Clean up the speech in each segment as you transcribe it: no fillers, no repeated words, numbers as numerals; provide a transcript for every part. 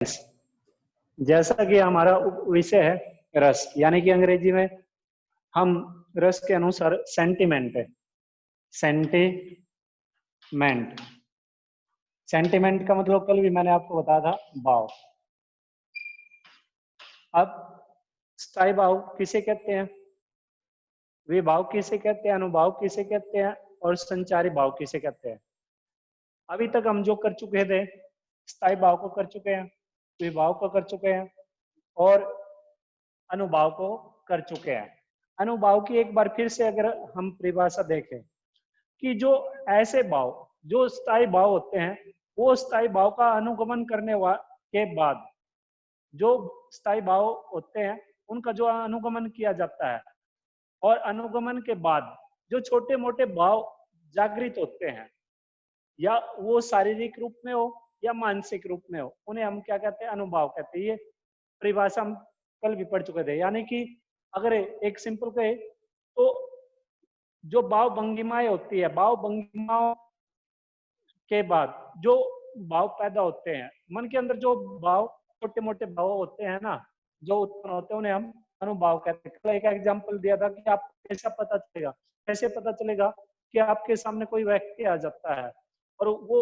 जैसा कि हमारा विषय है रस, यानी कि अंग्रेजी में हम रस के अनुसार सेंटिमेंट है, सेंटिमेंट। सेंटिमेंट का मतलब कल भी मैंने आपको बताया था, भाव। अब स्थायी भाव किसे कहते हैं, विभाव किसे कहते हैं, अनुभाव किसे कहते हैं और संचारी भाव किसे कहते हैं। अभी तक हम जो कर चुके थे, स्थायी भाव को कर चुके हैं, विभाव को कर चुके हैं और अनुभाव को कर चुके हैं। अनुभाव की एक बार फिर से अगर हम परिभाषा देखें कि जो ऐसे भाव जो स्थायी भाव होते हैं, वो स्थायी भाव का अनुगमन करने के बाद जो स्थायी भाव होते हैं उनका जो अनुगमन किया जाता है, और अनुगमन के बाद जो छोटे मोटे भाव जागृत होते हैं, या वो शारीरिक रूप में हो या मानसिक रूप में हो, उन्हें हम क्या कहते हैं, अनुभाव कहते हैं। ये परिभाषा हम कल भी पढ़ चुके थे। यानी कि अगर एक सिंपल कहे तो जो भाव भंगिमाएं होती है, भाव भंगिमाओं के बाद जो भाव पैदा होते हैं मन के अंदर, जो भाव छोटे मोटे भाव होते हैं ना, जो उत्पन्न होते हैं, उन्हें हम अनुभाव कहते हैं। कल एक एग्जांपल दिया था कि आप कैसा पता चलेगा, कैसे पता चलेगा कि आपके सामने कोई व्यक्ति आ जाता है और वो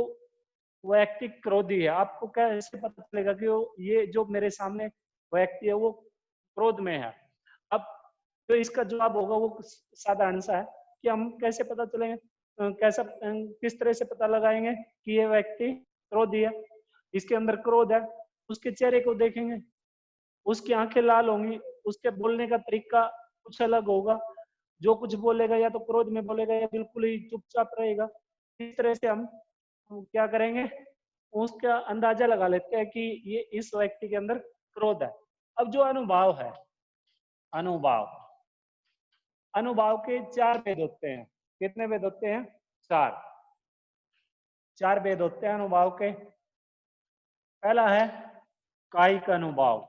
व्यक्ति क्रोधी है, आपको कैसे पता चलेगा कि वो ये जो मेरे सामने व्यक्ति है वो क्रोध में है। अब तो इसका जवाब होगा वो साधारण सा है कि हम कैसे पता चलेंगे, किस तरह से पता लगाएंगे कि ये व्यक्ति क्रोधी है, इसके अंदर क्रोध है। उसके चेहरे को देखेंगे, उसकी आंखें लाल होंगी, उसके बोलने का तरीका कुछ अलग होगा, जो कुछ बोलेगा या तो क्रोध में बोलेगा या बिल्कुल ही चुपचाप रहेगा। इस तरह से हम क्या करेंगे, उसका अंदाजा लगा लेते हैं कि ये इस व्यक्ति के अंदर क्रोध है। अब जो अनुभाव है, अनुभाव अनुभाव के 4 भेद होते हैं। कितने भेद होते हैं? 4 भेद होते हैं अनुभाव के। पहला है कायिक अनुभाव,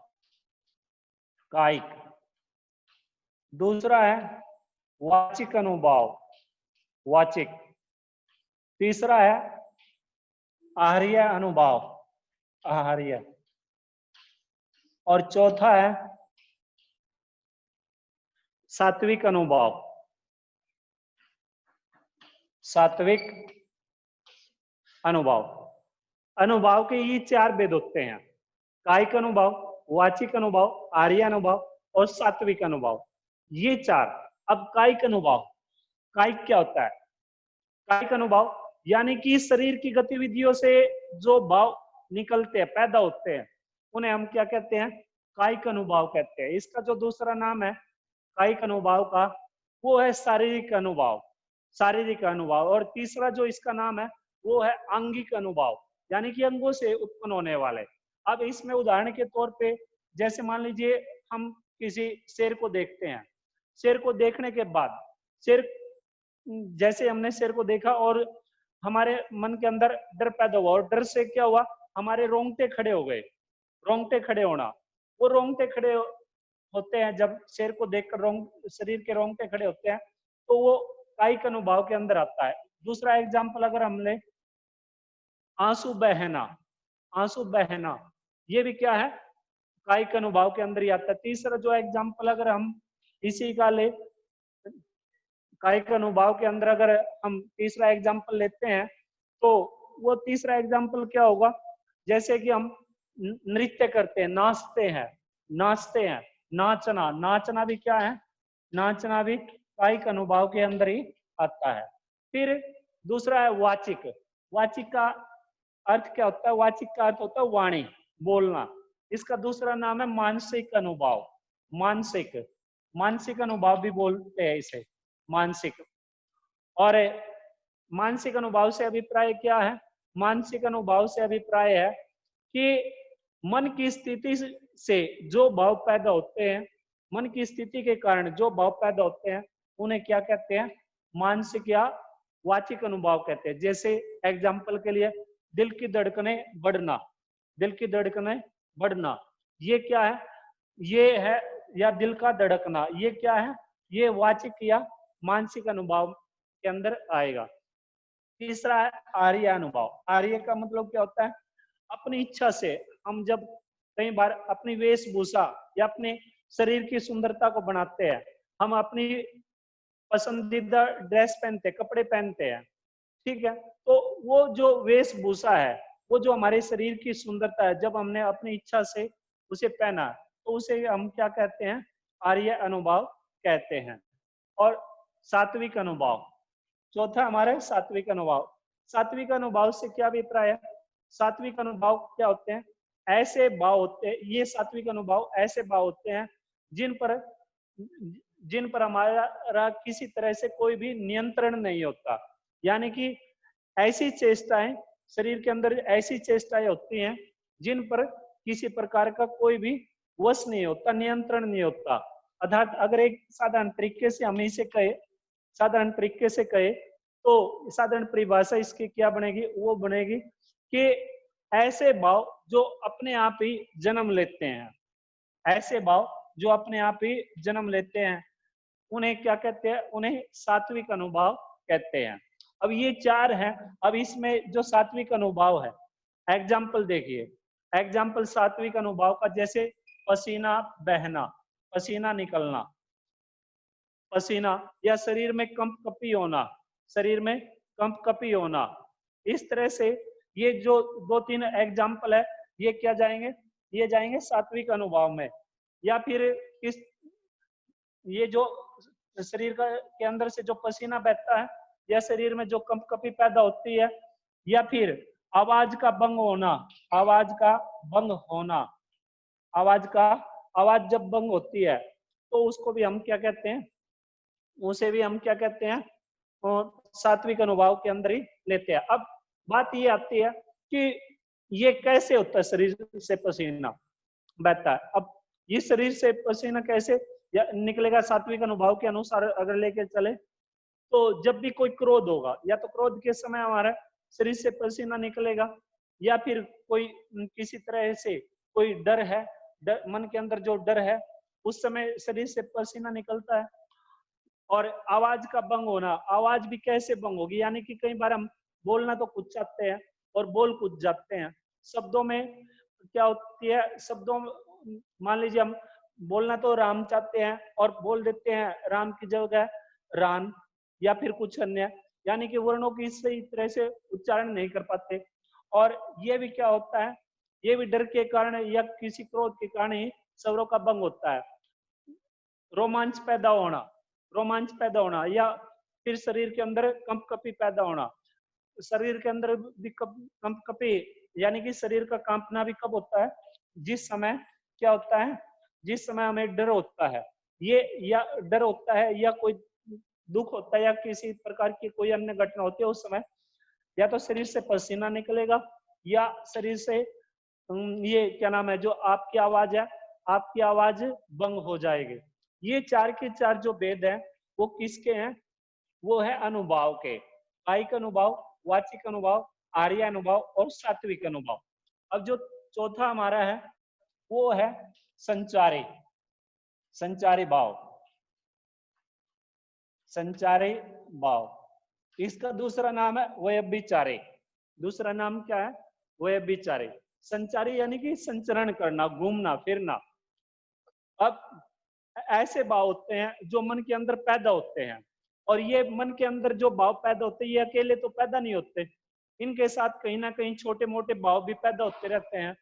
कायिक। दूसरा है वाचिक अनुभाव, वाचिक। तीसरा है आहर्य अनुभाव, आहर्य। और चौथा है सात्विक अनुभाव, सात्विक अनुभाव। अनुभाव के ये 4 भेद होते हैं, कायिक अनुभाव, वाचिक अनुभाव, आर्य अनुभाव और सात्विक अनुभाव, ये 4। अब कायिक अनुभाव, कायिक क्या होता है? कायिक अनुभाव यानी कि शरीर की गतिविधियों से जो भाव निकलते हैं, पैदा होते हैं, उन्हें हम क्या कहते हैं? कायिक अनुभाव कहते हैं। इसका जो दूसरा नाम है कायिक अनुभाव का, वो है शारीरिक अनुभाव, शारीरिक अनुभाव। और तीसरा जो इसका नाम है वो है आंगिक अनुभाव, यानी कि अंगों से उत्पन्न होने वाले। अब इसमें उदाहरण के तौर पे जैसे मान लीजिए हम किसी शेर को देखते हैं, शेर को देखने के बाद शेर, जैसे हमने शेर को देखा और हमारे मन के अंदर डर पैदा हुआ, और डर से क्या हुआ, हमारे रोंगटे खड़े हो गए। रोंगटे खड़े होना, वो रोंगटे खड़े होते हैं जब शेर को देखकर शरीर के रोंगटे खड़े होते हैं, तो वो कायिक अनुभाव के अंदर आता है। दूसरा एग्जाम्पल अगर हम ले, आंसू बहना, आंसू बहना, ये भी क्या है? कायिक अनुभाव के अंदर ही आता है। तीसरा जो एग्जाम्पल अगर हम इसी का ले, कायिक अनुभाव के अंदर अगर हम तीसरा एग्जाम्पल लेते हैं, तो वो तीसरा एग्जाम्पल क्या होगा? जैसे कि हम नृत्य करते हैं, नाचते हैं, नाचते हैं, नाचना, नाचना भी क्या है? नाचना भी कायिक अनुभाव के अंदर ही आता है। फिर दूसरा है वाचिक। वाचिक का अर्थ क्या होता है? वाचिक का अर्थ होता है वाणी, बोलना। इसका दूसरा नाम है मानसिक अनुभाव, मानसिक, मानसिक अनुभाव भी बोलते हैं इसे, मानसिक। और मानसिक अनुभाव से अभिप्राय क्या है? मानसिक अनुभाव से अभिप्राय है कि मन की स्थिति से जो भाव पैदा होते हैं, मन की स्थिति के कारण जो भाव पैदा होते हैं, उन्हें क्या कहते हैं? मानसिक या वाचिक अनुभाव कहते हैं। जैसे एग्जाम्पल के लिए दिल की धड़कनें बढ़ना, दिल की धड़कनें बढ़ना, ये क्या है? ये है, या दिल का धड़कना, ये क्या है? ये वाचिक या मानसिक अनुभाव के अंदर आएगा। तीसरा है आर्य अनुभाव। आर्य का मतलब क्या होता है? अपनी इच्छा से हम जब कई बार अपनी वेशभूषा या अपने शरीर की सुंदरता को बनाते हैं, हम अपनी पसंदीदा ड्रेस पहनते, कपड़े पहनते हैं, ठीक है। तो वो जो वेशभूषा है, वो जो हमारे शरीर की सुंदरता है, जब हमने अपनी इच्छा से उसे पहना तो उसे हम क्या कहते हैं, आर्य अनुभाव कहते हैं। और सात्विक अनुभाव, चौथा हमारा है सात्विक अनुभाव। सात्विक अनुभाव से क्या अभिप्राय है? सात्विक अनुभाव क्या होते हैं? ऐसे भाव होते हैं, ये सात्विक अनुभाव ऐसे भाव होते हैं जिन पर हमारा किसी तरह से कोई भी नियंत्रण नहीं होता। यानी कि ऐसी चेष्टाएं, शरीर के अंदर ऐसी चेष्टाएं होती हैं जिन पर किसी प्रकार का कोई भी वश नहीं होता, नियंत्रण नहीं होता। अर्थात अगर एक साधारण तरीके से हम इसे कहे, साधारण तरीके से कहे तो साधारण परिभाषा इसकी क्या बनेगी? वो बनेगी कि ऐसे भाव जो अपने आप ही जन्म लेते हैं, ऐसे भाव जो अपने आप ही जन्म लेते हैं, उन्हें क्या कहते हैं? उन्हें सात्विक अनुभाव कहते हैं। अब ये चार हैं। अब इसमें जो सात्विक अनुभाव है, एग्जाम्पल देखिए, एग्जाम्पल सात्विक अनुभाव का, जैसे पसीना बहना, पसीना निकलना, पसीना, या शरीर में कंपकपी होना, शरीर में कंपकपी होना। इस तरह से ये जो दो तीन एग्जाम्पल है, ये क्या जाएंगे? ये जाएंगे सात्विक अनुभाव में। या फिर इस ये जो शरीर का के अंदर से जो पसीना बहता है, या शरीर में जो कंपकपी पैदा होती है, या फिर आवाज का भंग होना, आवाज का भंग होना, आवाज जब भंग होती है तो उसको भी हम क्या कहते हैं? उसे भी हम क्या कहते हैं? सात्विक अनुभाव के अंदर ही लेते हैं। अब बात ये आती है कि ये कैसे होता है शरीर से पसीना बहता है। अब ये शरीर से पसीना कैसे निकलेगा? सात्विक अनुभव के अनुसार अगर लेके चले तो जब भी कोई क्रोध होगा, या तो क्रोध के समय हमारा शरीर से पसीना निकलेगा, या फिर कोई किसी तरह से कोई डर है, मन के अंदर जो डर है, उस समय शरीर से पसीना निकलता है। और आवाज का भंग होना, आवाज भी कैसे भंग होगी? यानी कि कई बार हम बोलना तो कुछ चाहते हैं और बोल कुछ जाते हैं। शब्दों में क्या होती है? शब्दों, मान लीजिए हम बोलना तो राम चाहते हैं और बोल देते हैं राम की जगह रान, या फिर कुछ अन्य, यानी कि वर्णों की सही तरह से उच्चारण नहीं कर पाते। और ये भी क्या होता है? ये भी डर के कारण या किसी क्रोध के कारण ही स्वरों का भंग होता है। रोमांच पैदा होना, रोमांच पैदा होना, या फिर शरीर के अंदर कंपकपी पैदा होना। शरीर के अंदर भी कंपकपी, यानी कि शरीर का कांपना भी कब होता है? जिस समय क्या होता है? जिस समय हमें डर होता है, ये या डर होता है, या कोई दुख होता है, या किसी प्रकार की कोई अन्य घटना होती है, उस समय या तो शरीर से पसीना निकलेगा, या शरीर से ये क्या नाम है, जो आपकी आवाज है, आपकी आवाज भंग हो जाएगी। ये चार के चार जो भेद हैं वो किसके हैं? वो है अनुभाव के। कायिक अनुभाव, वाचिक अनुभाव, आर्य अनुभाव और सात्विक अनुभाव। अब जो चौथा हमारा है वो है संचारी, संचारी भाव, संचारी भाव। इसका दूसरा नाम है वयभिचारी। दूसरा नाम क्या है? वयभिचारी। संचारी यानी कि संचरण करना, घूमना फिरना। अब ऐसे भाव होते हैं जो मन के अंदर पैदा होते हैं, और ये मन के अंदर जो भाव पैदा होते हैं ये अकेले तो पैदा नहीं होते, इनके साथ कहीं ना कहीं छोटे मोटे भाव भी पैदा होते रहते हैं।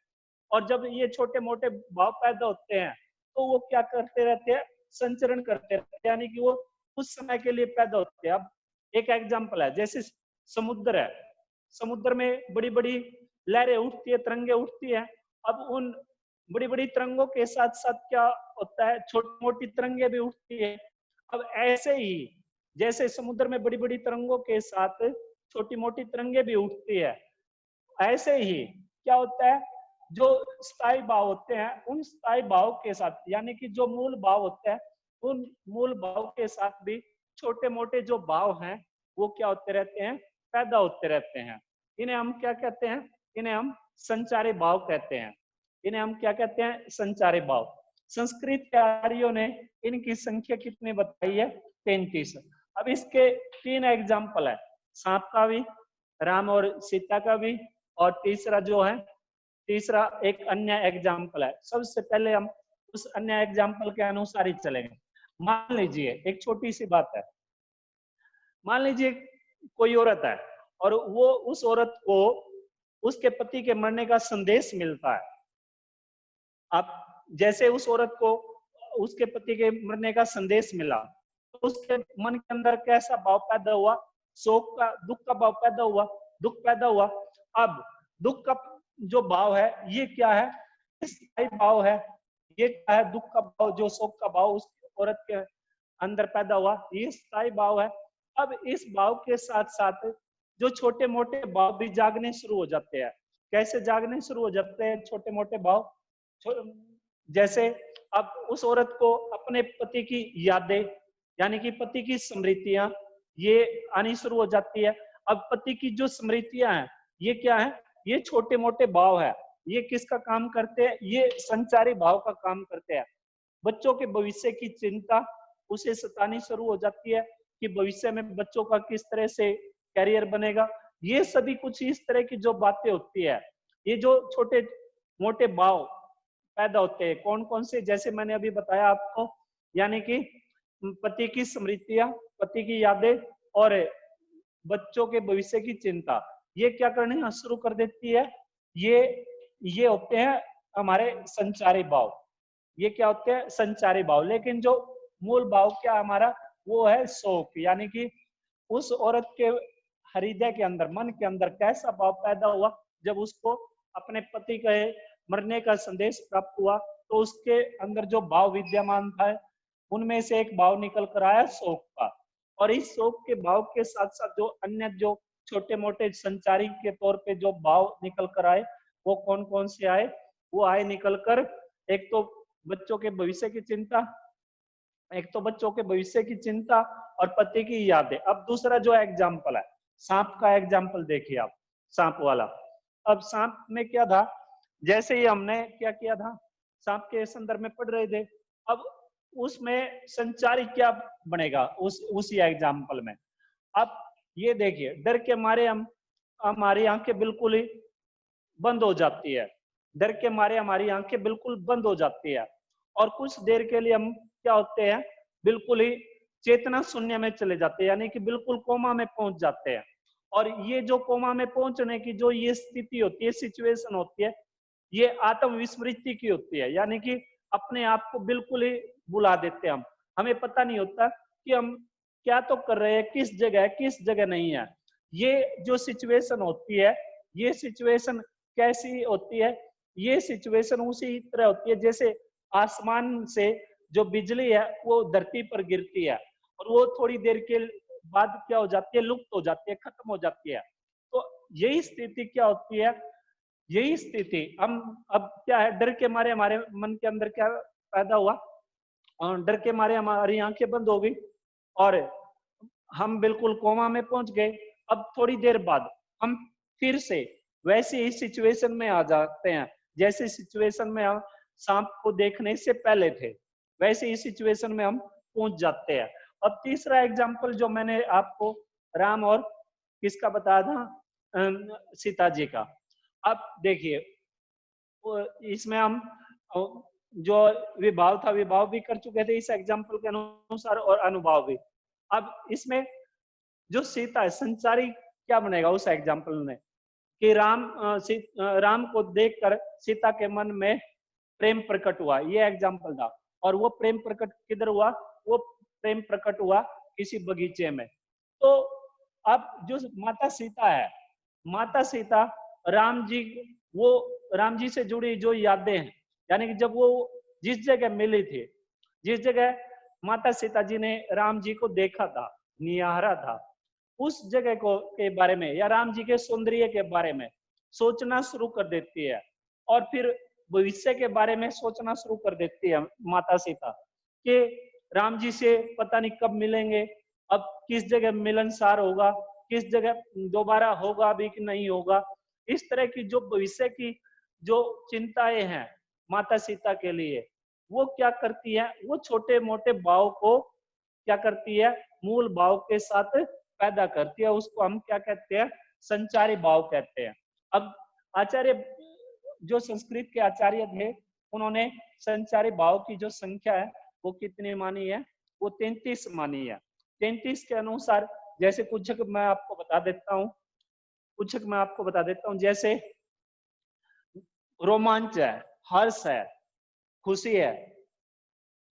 और जब ये छोटे मोटे भाव पैदा होते हैं तो वो क्या करते रहते हैं? संचरण करते रहते हैं, यानी कि वो कुछ समय के लिए पैदा होते हैं। अब एक एग्जाम्पल है, जैसे समुद्र है, समुद्र में बड़ी बड़ी लहरें उठती है, तरंगे उठती है। अब उन बड़ी बड़ी तरंगों के साथ साथ क्या होता है? छोटी मोटी तरंगे भी उठती है। अब ऐसे ही जैसे समुद्र में बड़ी बड़ी तरंगों के साथ छोटी मोटी तरंगे भी उठती है, ऐसे ही क्या होता है? जो स्थायी भाव होते हैं उन स्थायी भाव के साथ, यानी कि जो मूल भाव होते हैं उन मूल भाव के साथ भी छोटे मोटे जो भाव हैं वो क्या होते रहते हैं? पैदा होते रहते हैं। इन्हें हम क्या कहते हैं? इन्हें हम संचारी भाव कहते हैं। इन्हें हम क्या कहते हैं? संचारी भाव। संस्कृत के आर्यों ने इनकी संख्या कितनी बताई है? 33। अब इसके 3 एग्जाम्पल है, सांप का भी, राम और सीता का भी, और तीसरा जो है तीसरा एक अन्य एग्जाम्पल है, सबसे पहले हम उस अन्य एग्जाम्पल के अनुसार ही चलेंगे। मान लीजिए एक छोटी सी बात है, मान लीजिए कोई औरत है और वो उस औरत को उसके पति के मरने का संदेश मिलता है। अब जैसे उस औरत को उसके पति के मरने का संदेश मिला तो उसके मन के अंदर कैसा भाव पैदा हुआ? शोक का, दुख का भाव पैदा हुआ, दुख पैदा हुआ। अब दुख का जो भाव है ये क्या है? स्थायी भाव है। ये क्या है? दुख का भाव, जो शोक का भाव उस औरत के अंदर पैदा हुआ, ये स्थायी भाव है। अब इस भाव के साथ साथ जो छोटे मोटे भाव भी जागने शुरू हो जाते हैं। कैसे जागने शुरू हो जाते हैं छोटे मोटे भाव? जैसे अब उस औरत को अपने पति की यादें, यानी कि पति की स्मृतियां, ये आनी शुरू हो जाती है। अब पति की जो स्मृतियां हैं ये क्या है? ये छोटे मोटे भाव है। ये किसका काम करते हैं? ये संचारी भाव का काम करते हैं। बच्चों के भविष्य की चिंता उसे सतानी शुरू हो जाती है कि भविष्य में बच्चों का किस तरह से करियर बनेगा। ये सभी कुछ इस तरह की जो बातें होती है, ये जो छोटे मोटे भाव पैदा होते हैं, कौन कौन से? जैसे मैंने अभी बताया आपको, यानी कि पति की स्मृतियां, पति की यादें और बच्चों के भविष्य की चिंता, ये क्या करने शुरू कर देती है? ये होते हैं हमारे संचारी भाव। ये क्या होते हैं? संचारी भाव। लेकिन जो मूल भाव क्या हमारा? वो है शोक, यानी कि उस औरत के हृदय के अंदर, मन के अंदर कैसा भाव पैदा हुआ जब उसको अपने पति के मरने का संदेश प्राप्त हुआ, तो उसके अंदर जो भाव विद्यमान था उनमें से एक भाव निकल कर आया शोक का। और इस शोक के भाव के साथ साथ जो अन्य जो छोटे मोटे संचारी के तौर पे जो भाव निकल कर आए, वो कौन कौन से आए? वो आए निकल कर, एक तो बच्चों के भविष्य की चिंता, एक तो बच्चों के भविष्य की चिंता और पति की यादें। अब दूसरा जो एग्जाम्पल है, सांप का एग्जाम्पल देखिए आप, सांप वाला। अब सांप में क्या था? जैसे ही हमने क्या किया था, सांप के संदर्भ में पढ़ रहे थे, अब उसमें संचारी क्या बनेगा उसी एग्जाम्पल में? अब ये देखिए, डर के मारे हम, हमारी आंखें बिल्कुल ही बंद हो जाती है। डर के मारे हमारी आंखें बिल्कुल बंद हो जाती है और कुछ देर के लिए हम क्या होते हैं? बिल्कुल ही चेतना शून्य में चले जाते हैं, यानी कि बिल्कुल कोमा में पहुंच जाते हैं। और ये जो कोमा में पहुंचने की जो ये स्थिति होती है, सिचुएशन होती है, ये आत्म विस्मृति की होती है, यानी कि अपने आप को बिल्कुल ही भुला देते हैं हम। हमें पता नहीं होता कि हम क्या तो कर रहे हैं, किस जगह है, किस जगह नहीं है। ये जो सिचुएशन होती है, ये सिचुएशन कैसी होती है? ये सिचुएशन उसी तरह होती है जैसे आसमान से जो बिजली है वो धरती पर गिरती है और वो थोड़ी देर के बाद क्या हो जाती है? लुप्त हो जाती है, खत्म हो जाती है। तो यही स्थिति क्या होती है? यही स्थिति हम, अब क्या है? डर के मारे हमारे मन के अंदर क्या पैदा हुआ? और डर के मारे हमारी आंखें बंद हो गई और हम बिल्कुल कोमा में पहुंच गए। अब थोड़ी देर बाद हम फिर से वैसे ही सिचुएशन में आ जाते हैं जैसे सिचुएशन में हम सांप को देखने से पहले थे, वैसे ही सिचुएशन में हम पहुंच जाते हैं। अब तीसरा एग्जाम्पल जो मैंने आपको राम और किसका बताया था? सीता जी का। अब देखिए, इसमें हम जो विभाव था, विभाव भी कर चुके थे इस एग्जाम्पल के अनुसार और अनुभव भी। अब इसमें जो सीता है, संचारी क्या बनेगा उस एग्जाम्पल में? कि राम को देखकर सीता के मन में प्रेम प्रकट हुआ, ये एग्जाम्पल था। और वो प्रेम प्रकट किधर हुआ? वो प्रेम प्रकट हुआ किसी बगीचे में। तो अब जो माता सीता है, माता सीता राम जी, वो राम जी से जुड़ी जो यादें हैं, यानी कि जब वो जिस जगह मिली थी, जिस जगह माता सीता जी ने राम जी को देखा था, निहारा था, उस जगह को के बारे में या राम जी के सौंदर्य के बारे में सोचना शुरू कर देती है और फिर भविष्य के बारे में सोचना शुरू कर देती है माता सीता कि राम जी से पता नहीं कब मिलेंगे, अब किस जगह मिलनसार होगा, किस जगह दोबारा होगा भी कि नहीं होगा। इस तरह की जो भविष्य की जो चिंताएं हैं माता सीता के लिए, वो क्या करती है? वो छोटे मोटे भाव को क्या करती है? मूल भाव के साथ पैदा करती है। उसको हम क्या कहते हैं? संचारी भाव कहते हैं। अब आचार्य जो संस्कृत के आचार्य थे उन्होंने संचारी भाव की जो संख्या है वो कितनी मानी है, वो 33 मानी है। 33 के अनुसार जैसे कुछ मैं आपको बता देता हूँ, जैसे रोमांच है, हर्ष है, खुशी है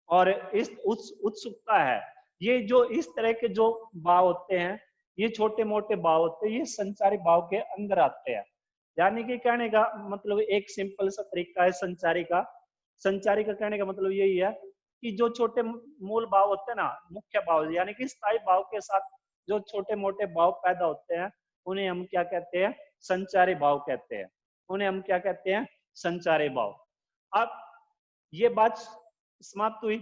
और इस उत्सुकता है, ये जो इस तरह के जो भाव होते हैं, ये छोटे मोटे भाव होते हैं, ये संचारी भाव के अंदर आते हैं। यानी कि कहने का मतलब एक सिंपल सा तरीका है संचारी का कहने का मतलब यही है कि जो छोटे मूल भाव होते हैं ना, मुख्य भाव यानी कि स्थायी भाव के साथ जो छोटे मोटे भाव पैदा होते हैं, उन्हें हम क्या कहते हैं, संचारी भाव कहते हैं। उन्हें हम क्या कहते हैं, संचारी भाव। अब ये बात समाप्त हुई,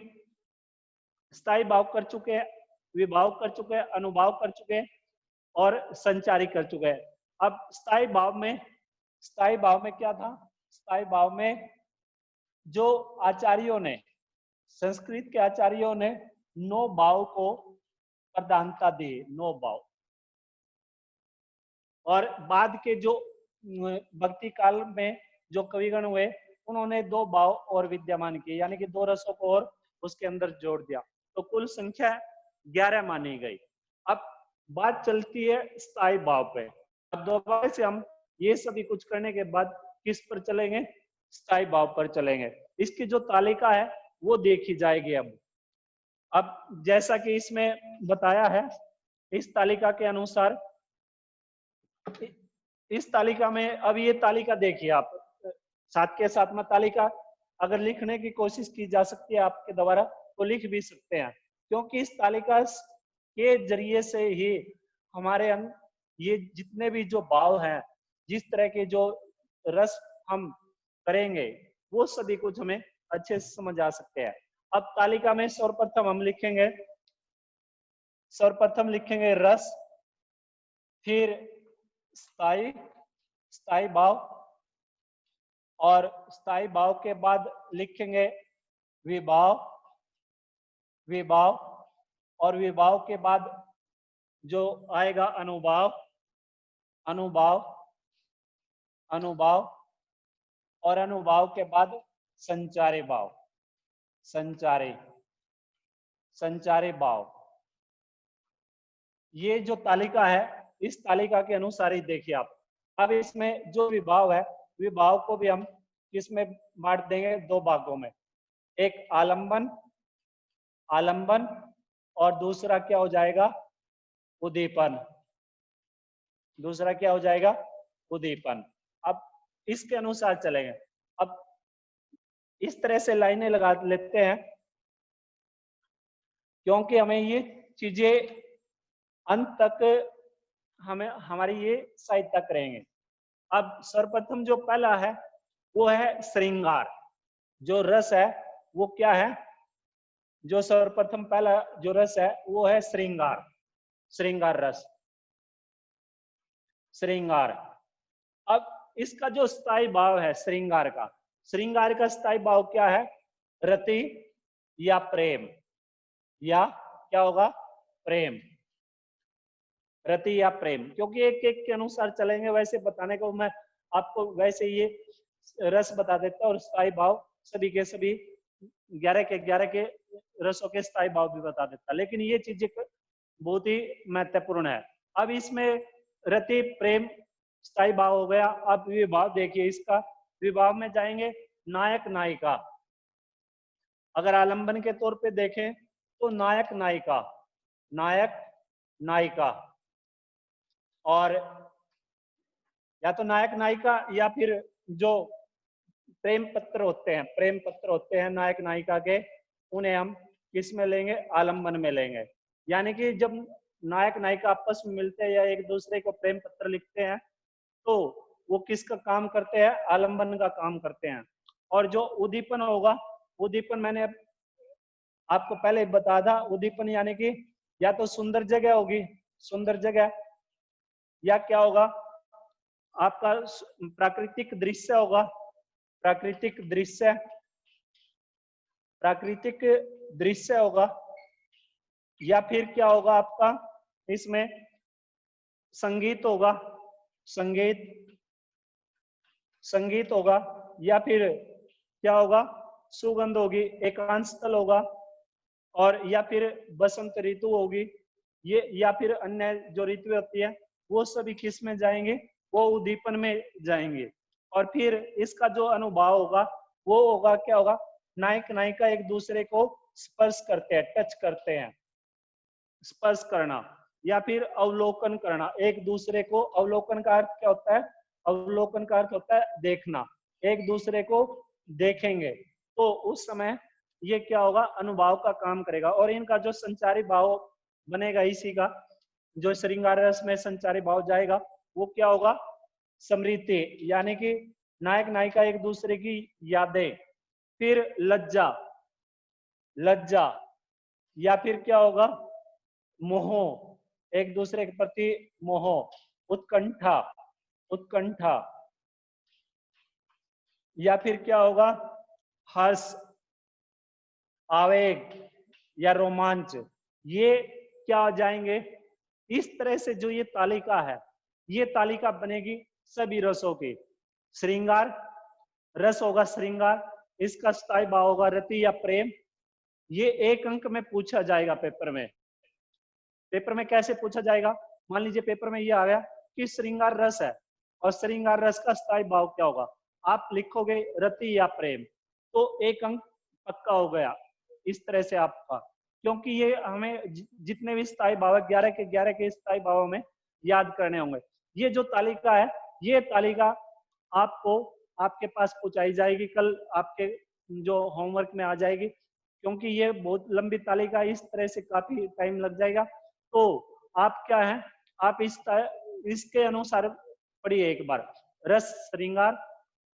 स्थायी भाव कर चुके हैं, विभाव कर चुके हैं, अनुभाव कर चुके हैं और संचारी कर चुके हैं। अब स्थायी भाव में क्या था, स्थायी भाव में जो आचार्यों ने, संस्कृत के आचार्यों ने 9 भाव को प्रधानता दी, 9 भाव। और बाद के जो भक्ति काल में जो कविगण हुए, उन्होंने 2 भाव और विद्यमान किए, यानी कि 2 रसों को और उसके अंदर जोड़ दिया, तो कुल संख्या 11 मानी गई। अब बात चलती है स्थायी भाव पे। अब दोबारा से हम ये सभी कुछ करने के बाद किस पर चलेंगे, स्थायी भाव पर चलेंगे। इसकी जो तालिका है वो देखी जाएगी। अब जैसा कि इसमें बताया है, इस तालिका के अनुसार, इस तालिका में, अब ये तालिका देखिए आप, साथ के साथ में तालिका अगर लिखने की कोशिश की जा सकती है आपके द्वारा तो लिख भी सकते हैं, क्योंकि इस तालिका के जरिए से ही हमारे ये जितने भी जो भाव हैं, जिस तरह के जो रस हम करेंगे, वो सभी कुछ हमें अच्छे से समझ आ सकते हैं। अब तालिका में सर्वप्रथम हम लिखेंगे रस, फिर स्थायी भाव, और स्थायी भाव के बाद लिखेंगे विभाव, और विभाव के बाद जो आएगा अनुभाव, और अनुभाव के बाद संचारी भाव, संचारी भाव। ये जो तालिका है, इस तालिका के अनुसार ही देखिए आप। अब इसमें जो विभाव है, विभाव को भी हम किसमें बांट देंगे, 2 भागों में, एक आलंबन और दूसरा क्या हो जाएगा, उद्दीपन। उद्दीपन। अब इसके अनुसार चलेंगे। अब इस तरह से लाइनें लगा लेते हैं, क्योंकि हमें ये चीजें अंत तक हमारी ये सहायता करेंगे। अब सर्वप्रथम जो पहला है वो है श्रृंगार। जो रस है वो क्या है, जो सर्वप्रथम पहला जो रस है वो है श्रृंगार रस, श्रृंगार। अब इसका जो स्थायी भाव है श्रृंगार का स्थायी भाव क्या है, रति या प्रेम, या क्या होगा, प्रेम, रति या प्रेम। क्योंकि एक एक के अनुसार चलेंगे, वैसे बताने को मैं आपको वैसे ये रस बता देता और स्थायी भाव सभी के सभी 11 के रसों के स्थायी भाव भी बता देता, लेकिन ये चीजें बहुत ही महत्वपूर्ण है। अब इसमें रति प्रेम स्थायी भाव हो गया। अब विभाव देखिए, इसका विभाव में जाएंगे नायक नायिका। अगर आलंबन के तौर पे देखें तो नायक नायिका, और या तो नायक नायिका या फिर जो प्रेम पत्र होते हैं नायक नायिका के, उन्हें हम किस में लेंगे, आलंबन में लेंगे। यानी कि जब नायक नायिका आपस में मिलते हैं या एक दूसरे को प्रेम पत्र लिखते हैं तो वो किसका काम करते हैं, आलंबन का काम करते हैं। और जो उद्दीपन होगा, उद्दीपन मैंने आपको पहले बताया था, उद्दीपन यानी कि या तो सुंदर जगह या क्या होगा, आपका प्राकृतिक दृश्य होगा, या फिर क्या होगा आपका इसमें संगीत होगा, या फिर क्या होगा, सुगंध होगी, एकांत स्थल होगा, और या फिर बसंत ऋतु होगी, ये या फिर अन्य जो ऋतु होती है वो सभी किस में जाएंगे, वो उद्दीपन में जाएंगे। और फिर इसका जो अनुभाव होगा वो होगा, क्या होगा, नायक नायिका एक दूसरे को स्पर्श करते हैं, टच करते हैं, स्पर्श करना, या फिर अवलोकन करना, एक दूसरे को, अवलोकन का अर्थ क्या होता है, अवलोकन का अर्थ होता है देखना, एक दूसरे को देखेंगे, तो उस समय ये क्या होगा, अनुभाव का काम करेगा। और इनका जो संचारी भाव बनेगा इसी का, जो श्रृंगार रस में संचारी भाव जाएगा वो क्या होगा, स्मृति, यानी कि नायक नायिका एक दूसरे की यादें। फिर लज्जा, लज्जा, या फिर क्या होगा, मोह, एक दूसरे के प्रति मोह। उत्कंठा, उत्कंठा, या फिर क्या होगा, हर्ष, आवेग या रोमांच। ये क्या आ जाएंगे, इस तरह से जो ये तालिका है, ये तालिका बनेगी सभी रसों की। श्रृंगार रस होगा, श्रृंगार, इसका स्थायी भाव होगा रति या प्रेम। ये एक अंक में पूछा जाएगा पेपर में। पेपर में कैसे पूछा जाएगा, मान लीजिए पेपर में ये आ गया कि श्रृंगार रस है और श्रृंगार रस का स्थायी भाव क्या होगा, आप लिखोगे रति या प्रेम, तो एक अंक पक्का हो गया इस तरह से आपका। क्योंकि ये हमें जितने भी स्थायी भाव है 11 के 11 के स्थायी भावों में याद करने होंगे। ये जो तालिका है, ये तालिका आपको आपके पास पहुंचाई जाएगी, कल आपके जो होमवर्क में आ जाएगी, क्योंकि ये बहुत लंबी तालिका, इस तरह से काफी टाइम लग जाएगा। तो आप क्या है, आप इसके अनुसार पढ़िए एक बार। रस, श्रृंगार,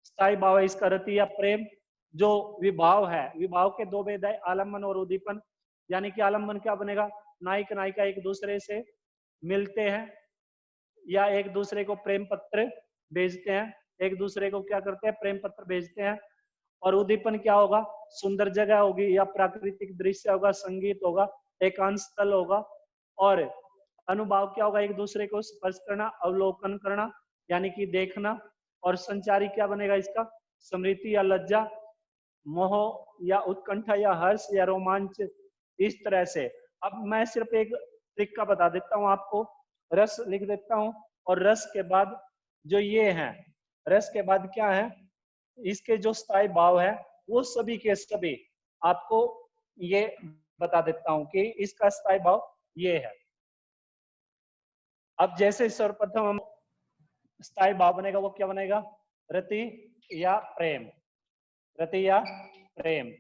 स्थायी भाव है इसका रति या प्रेम। जो विभाव है, विभाव के दो भेद है, आलम्बन और उद्दीपन। यानी कि आलम्बन क्या बनेगा, नायक नायिका एक दूसरे से मिलते हैं या एक दूसरे को प्रेम पत्र भेजते हैं, एक दूसरे को क्या करते हैं, प्रेम पत्र भेजते हैं। और उद्दीपन क्या होगा, सुंदर जगह होगी या प्राकृतिक दृश्य होगा, संगीत होगा, एकांत स्थल होगा। और अनुभाव क्या होगा, एक दूसरे को स्पर्श करना, अवलोकन करना, यानी कि देखना। और संचारी क्या बनेगा इसका, स्मृति या लज्जा, मोह या उत्कंठा या हर्ष या रोमांच, इस तरह से। अब मैं सिर्फ एक ट्रिक का बता देता हूं आपको, रस लिख देता हूं, और रस के बाद जो ये है, रस के बाद क्या है, इसके जो स्थायी भाव है वो सभी के सभी आपको ये बता देता हूं कि इसका स्थायी भाव ये है। अब जैसे सर्वप्रथम हम स्थायी भाव बनेगा वो क्या बनेगा, रति या प्रेम, रति या प्रेम।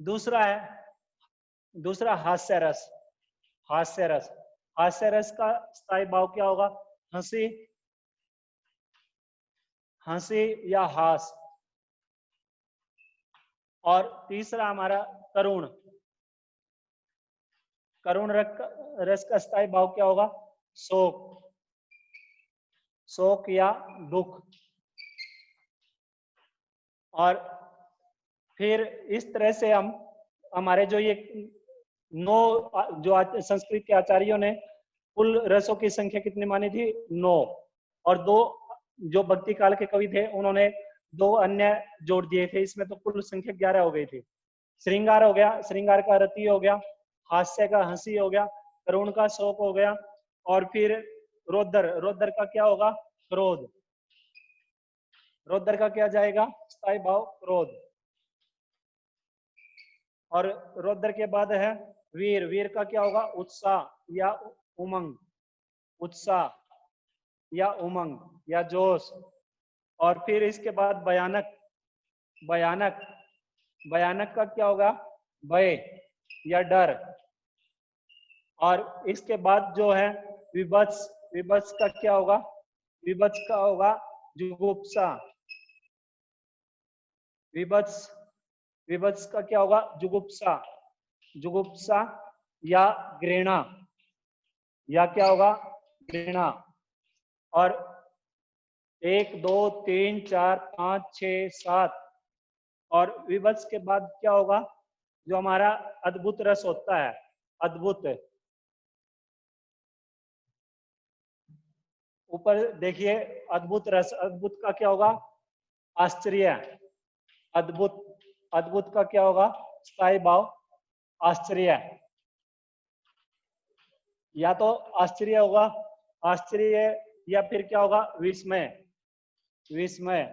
दूसरा है, दूसरा हास्य रस, हास्य रस, हास्य रस का स्थायी भाव क्या होगा, हंसी, हंसी या हास। और तीसरा हमारा करुण, करुण रस का स्थायी भाव क्या होगा, शोक, शोक या दुख। और फिर इस तरह से हम हमारे जो ये 9 जो संस्कृत के आचार्यों ने कुल रसों की संख्या कितनी मानी थी, 9। और 2 जो भक्ति काल के कवि थे उन्होंने 2 अन्य जोड़ दिए थे, इसमें तो कुल संख्या 11 हो गई थी। श्रृंगार हो गया, श्रृंगार का रति हो गया, हास्य का हंसी हो गया, करुण का शोक हो गया, और फिर रौद्र, रौद्र का क्या होगा, क्रोध, रौद्र का क्या जाएगा, स्थायी भाव क्रोध। और रौद्र के बाद है वीर, वीर का क्या होगा, उत्साह या उमंग, उत्साह या उमंग या जोश। और फिर इसके बाद भयानक, भयानक, भयानक का क्या होगा, भय या डर। और इसके बाद जो है विभत्स, विभत्स का क्या होगा, विभत्स का होगा जुगुप्सा, विभत्स, विभत्स का क्या होगा, जुगुप्सा, जुगुप्सा या घृणा, या क्या होगा, घृणा। और 1 2 3 4 5 6 7, और विभत्स के बाद क्या होगा, जो हमारा अद्भुत रस होता है, अद्भुत। ऊपर देखिए, अद्भुत रस, अद्भुत का क्या होगा, आश्चर्य, अद्भुत, अद्भुत का क्या होगा स्थायी भाव आश्चर्य, या तो आश्चर्य होगा, आश्चर्य, या फिर क्या होगा विस्मय, विस्मय।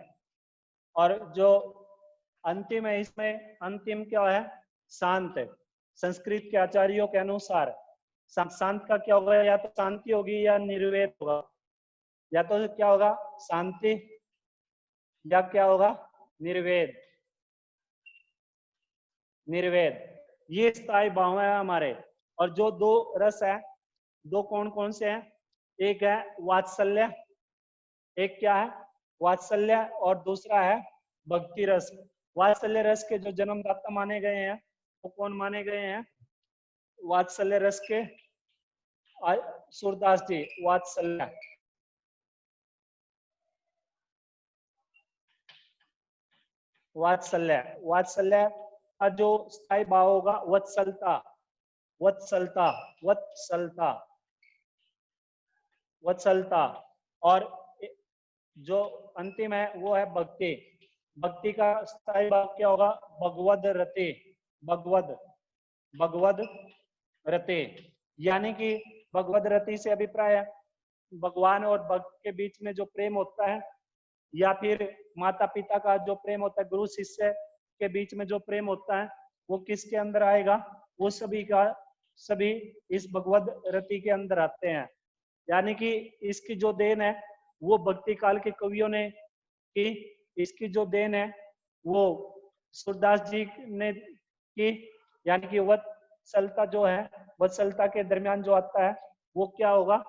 और जो अंतिम है इसमें, अंतिम क्या है शांत। संस्कृत के आचार्यों के अनुसार शांत का क्या होगा, या तो शांति होगी या निर्वेद होगा, या तो क्या होगा शांति या क्या होगा निर्वेद, निर्वेद। ये स्थायी भाव है हमारे। और जो दो रस है, दो कौन कौन से हैं, एक है वात्सल्य, एक क्या है वात्सल्य, और दूसरा है भक्ति रस। वात्सल्य रस के जो जन्मदाता माने गए हैं वो कौन माने गए हैं, वात्सल्य रस के सूरदास जी। वात्सल्य, वात्सल्य, वात्सल्य का जो स्थायी भाव होगा वत्सलता, वत्सलता, वत्सलता, वत्सलता। और जो अंतिम है वो है भक्ति। भक्ति का स्थायी भाव क्या होगा भगवद रते, भगवद, भगवद रते। यानी कि भगवद रति से अभिप्राय है भगवान और भक्त के बीच में जो प्रेम होता है, या फिर माता पिता का जो प्रेम होता है, गुरु शिष्य के बीच में जो प्रेम होता है, वो किसके अंदर आएगा, वो सभी का सभी इस भगवद रति के अंदर आते हैं। यानी कि इसकी जो देन है वो भक्ति काल के कवियों ने की, इसकी जो देन है वो सूरदास जी ने की। यानी कि वत्सलता जो है, वत्सलता के दरमियान जो आता है वो क्या होगा,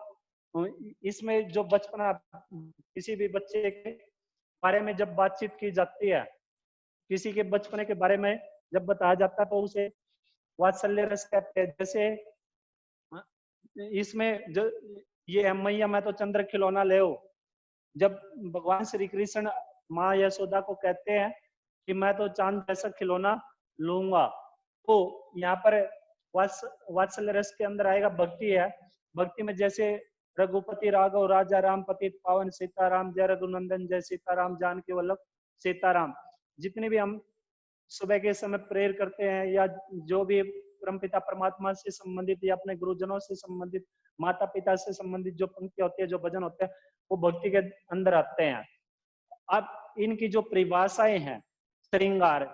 इसमें जो बचपना, किसी भी बच्चे के बारे में जब बातचीत की जाती है, किसी के बचपने के बारे में जब बताया जाता है तो उसे वात्सल्य रस कहते हैं। जैसे इसमें जो ये मैया मैं तो चंद्र खिलौना ले, जब भगवान श्री कृष्ण माँ यशोदा को कहते हैं कि मैं तो चांद जैसा खिलौना लूंगा, तो यहाँ पर वात्सल्य रस के अंदर आएगा भक्ति है। भक्ति में जैसे रघुपति राघव राजा राम पतित पावन सीताराम, जय रघुनंदन जय सीताराम, जानकी वल्लभ सीताराम। जितने भी हम सुबह के समय प्रेयर करते हैं, या जो भी परमपिता परमात्मा से संबंधित या अपने गुरुजनों से संबंधित, माता पिता से संबंधित जो पंक्ति होती है, जो भजन होते हैं, वो भक्ति के अंदर आते हैं। अब इनकी जो परिभाषाएं हैं, श्रृंगार,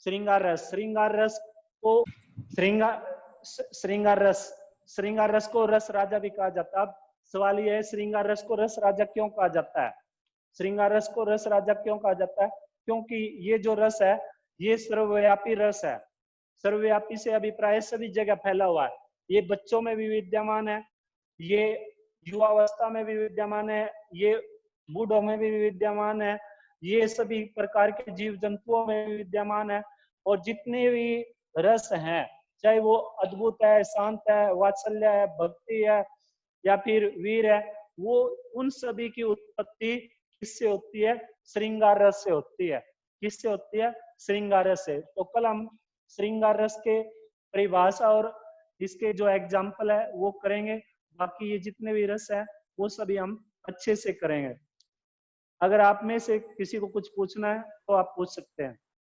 श्रृंगार रस, श्रृंगार रस को श्रृंगार रस, श्रृंगार रस को रस राजा भी कहा जाता है। अब सवाल यह है श्रृंगार रस को रस राजा क्यों कहा जाता है, श्रृंगार रस को रस राजा क्यों कहा जाता है, क्योंकि ये जो रस है ये सर्वव्यापी रस है। सर्वव्यापी से अभिप्राय सभी जगह फैला हुआ है। ये बच्चों में भी विद्यमान है, ये युवावस्था में भी विद्यमान है, ये बूढ़ों में भी विद्यमान है, ये सभी प्रकार के जीव जंतुओं में भी विद्यमान है। और जितने भी रस हैं, चाहे वो अद्भुत है, शांत है, वात्सल्य है, भक्ति है, या फिर वीर है, वो उन सभी की उत्पत्ति किससे होती है, श्रृंगार रस से होती है। किससे होती है, श्रृंगार रस से। तो कल हम श्रृंगार रस के परिभाषा और इसके जो एग्जाम्पल है वो करेंगे। बाकी ये जितने भी रस है वो सभी हम अच्छे से करेंगे। अगर आप में से किसी को कुछ पूछना है तो आप पूछ सकते हैं।